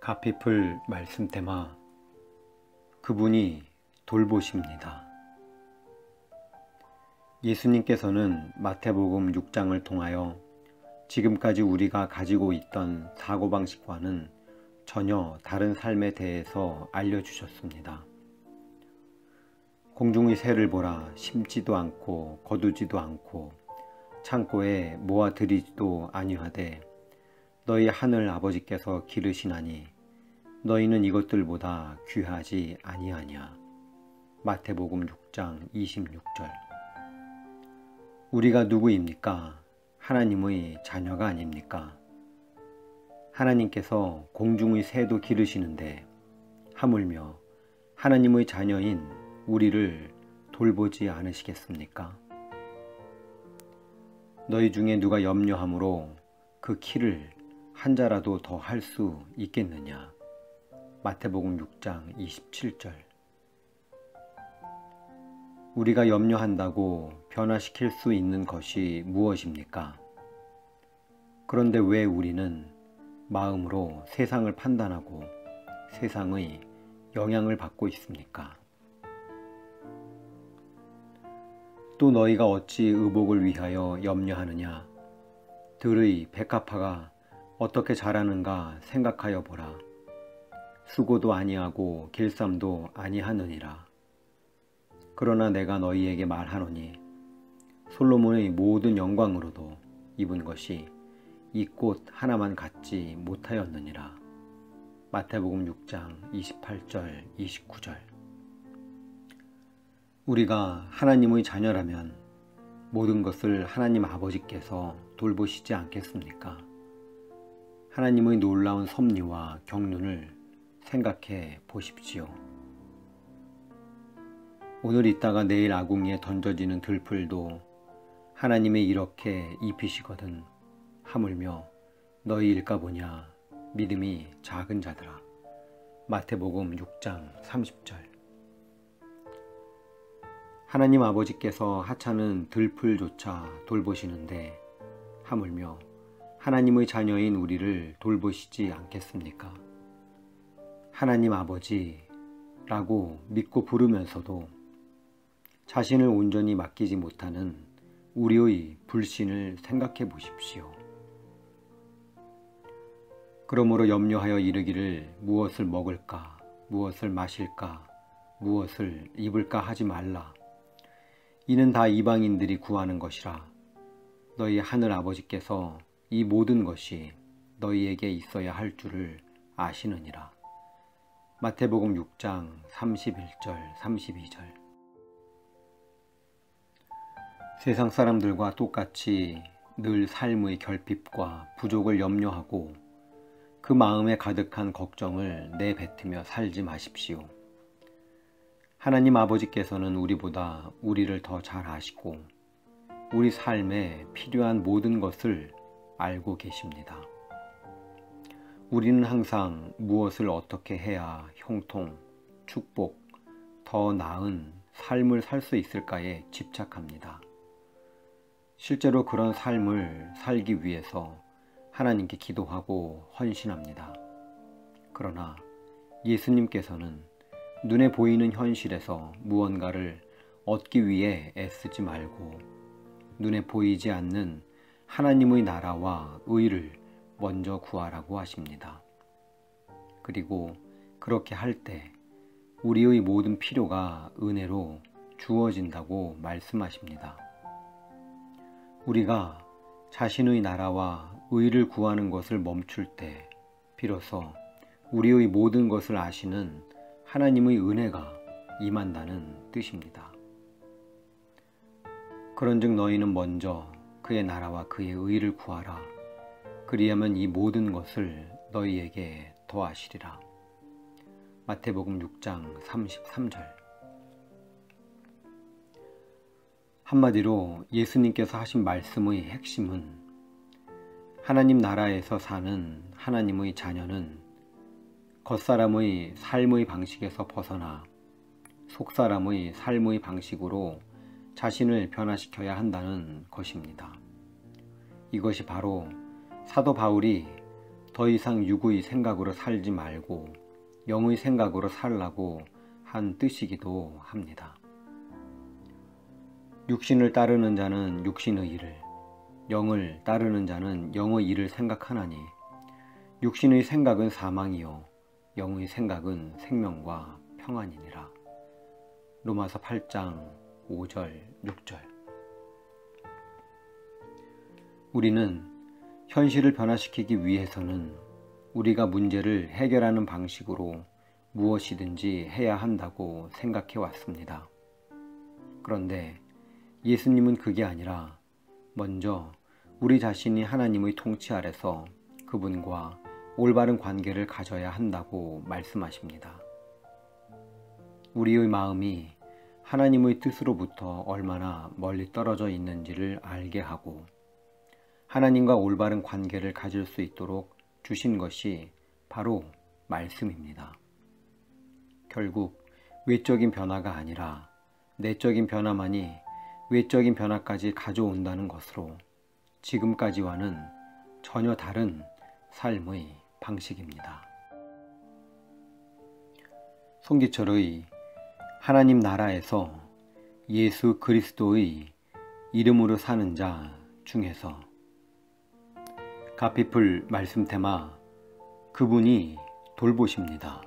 가피풀 말씀 테마 그분이 돌보십니다. 예수님께서는 마태복음 6장을 통하여 지금까지 우리가 가지고 있던 사고방식과는 전혀 다른 삶에 대해서 알려주셨습니다. 공중의 새를 보라, 심지도 않고 거두지도 않고 창고에 모아들이지도 아니하되 너희 하늘 아버지께서 기르시나니 너희는 이것들보다 귀하지 아니하냐. 마태복음 6장 26절. 우리가 누구입니까? 하나님의 자녀가 아닙니까? 하나님께서 공중의 새도 기르시는데 하물며 하나님의 자녀인 우리를 돌보지 않으시겠습니까? 너희 중에 누가 염려함으로 그 키를 한 자라도 더 할 수 있겠느냐. 마태복음 6장 27절. 우리가 염려한다고 변화시킬 수 있는 것이 무엇입니까? 그런데 왜 우리는 마음으로 세상을 판단하고 세상의 영향을 받고 있습니까? 또 너희가 어찌 의복을 위하여 염려하느냐? 들의 백합화가 어떻게 자라는가 생각하여 보라. 수고도 아니하고 길쌈도 아니하느니라. 그러나 내가 너희에게 말하노니 솔로몬의 모든 영광으로도 입은 것이 이 꽃 하나만 갖지 못하였느니라. 마태복음 6장 28절 29절. 우리가 하나님의 자녀라면 모든 것을 하나님 아버지께서 돌보시지 않겠습니까? 하나님의 놀라운 섭리와 경륜을 생각해 보십시오. 오늘 있다가 내일 아궁이에 던져지는 들풀도 하나님이 이렇게 입히시거든 하물며 너희일까 보냐 믿음이 작은 자들아. 마태복음 6장 30절. 하나님 아버지께서 하찮은 들풀조차 돌보시는데 하물며 하나님의 자녀인 우리를 돌보시지 않겠습니까? 하나님 아버지라고 믿고 부르면서도 자신을 온전히 맡기지 못하는 우리의 불신을 생각해 보십시오. 그러므로 염려하여 이르기를 무엇을 먹을까, 무엇을 마실까, 무엇을 입을까 하지 말라. 이는 다 이방인들이 구하는 것이라. 너희 하늘 아버지께서 이 모든 것이 너희에게 있어야 할 줄을 아시느니라. 마태복음 6장 31절 32절. 세상 사람들과 똑같이 늘 삶의 결핍과 부족을 염려하고 그 마음에 가득한 걱정을 내뱉으며 살지 마십시오. 하나님 아버지께서는 우리보다 우리를 더 잘 아시고 우리 삶에 필요한 모든 것을 알고 계십니다. 우리는 항상 무엇을 어떻게 해야 형통, 축복, 더 나은 삶을 살 수 있을까에 집착합니다. 실제로 그런 삶을 살기 위해서 하나님께 기도하고 헌신합니다. 그러나 예수님께서는 눈에 보이는 현실에서 무언가를 얻기 위해 애쓰지 말고 눈에 보이지 않는 하나님의 나라와 의를 먼저 구하라고 하십니다. 그리고 그렇게 할 때 우리의 모든 필요가 은혜로 주어진다고 말씀하십니다. 우리가 자신의 나라와 의를 구하는 것을 멈출 때 비로소 우리의 모든 것을 아시는 하나님의 은혜가 임한다는 뜻입니다. 그런즉 너희는 먼저 그의 나라와 그의 의를 구하라. 그리하면 이 모든 것을 너희에게 더하시리라. 마태복음 6장 33절. 한마디로 예수님께서 하신 말씀의 핵심은 하나님 나라에서 사는 하나님의 자녀는 겉사람의 삶의 방식에서 벗어나 속사람의 삶의 방식으로 자신을 변화시켜야 한다는 것입니다. 이것이 바로 사도 바울이 더 이상 육의 생각으로 살지 말고 영의 생각으로 살라고 한 뜻이기도 합니다. 육신을 따르는 자는 육신의 일을, 영을 따르는 자는 영의 일을 생각하나니 육신의 생각은 사망이요 영의 생각은 생명과 평안이니라. 로마서 8장 5절 6절. 우리는 현실을 변화시키기 위해서는 우리가 문제를 해결하는 방식으로 무엇이든지 해야 한다고 생각해 왔습니다. 그런데 예수님은 그게 아니라 먼저 우리 자신이 하나님의 통치 아래서 그분과 올바른 관계를 가져야 한다고 말씀하십니다. 우리의 마음이 하나님의 뜻으로부터 얼마나 멀리 떨어져 있는지를 알게 하고 하나님과 올바른 관계를 가질 수 있도록 주신 것이 바로 말씀입니다. 결국 외적인 변화가 아니라 내적인 변화만이 외적인 변화까지 가져온다는 것으로 지금까지와는 전혀 다른 삶의 방식입니다. 송기철의 하나님 나라에서 예수 그리스도의 이름으로 사는 자 중에서 가피풀 말씀 테마 그분이 돌보십니다.